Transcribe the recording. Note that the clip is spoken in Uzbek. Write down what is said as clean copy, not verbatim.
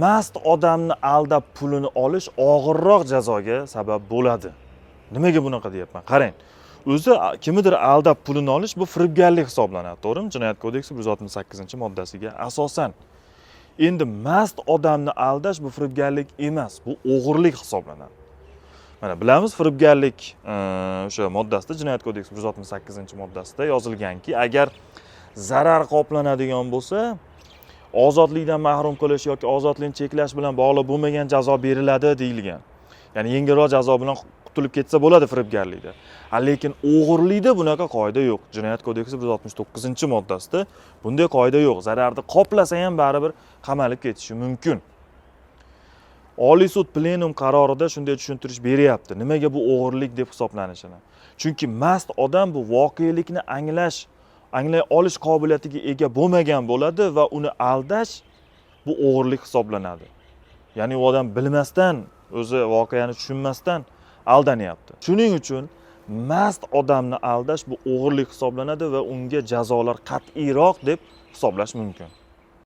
mast odamni aldab pulini olish og'irroq jazoga sabab bo'ladi. Nimaga bunaqa deyapman? Qarang. O'zi kimnidir aldab pulini olish bu firibgarlik hisoblanadi, to'g'rimi? Jinoyat kodeksi 168-moddasiga asosan. Endi mast odamni aldash bu firibgarlik emas, bu o'g'irlik hisoblanadi. Mana bilamiz, firibgarlik o'sha moddasida, Jinoyat kodeksi 168-moddasida yozilganki, agar zarar qoplanadigan bo'lsa, ozodlikdan mahrum qilish yoki ozodlikni cheklash bilan bog'liq bo'lmagan jazo beriladi deyilgan. Ya'ni yengilroq jazo bilan qutulib ketsa bo'ladi firibgarlikda. Lekin o'g'irlikda bunaqa qoida yo'q. Jinoyat kodeksi 169-moddasida bunday qoida yo'q. Zararni qoplasa ham baribir qamalib ketishi mumkin. Oliy sud plenum qarorida shunday tushuntirish beryapti. Nimaga bu o'g'irlik deb hisoblanishini? Chunki mast odam bu voqelikni anglay olish qobiliyatiga ega bo'lmagan bo'ladi va uni aldash bu o'g'irlik hisoblanadi. Ya'ni u odam bilmasdan, o'zi voqeani tushunmasdan aldanyapti. Shuning uchun mast odamni aldash bu o'g'irlik hisoblanadi va unga jazolar qat'iyroq deb hisoblash mumkin.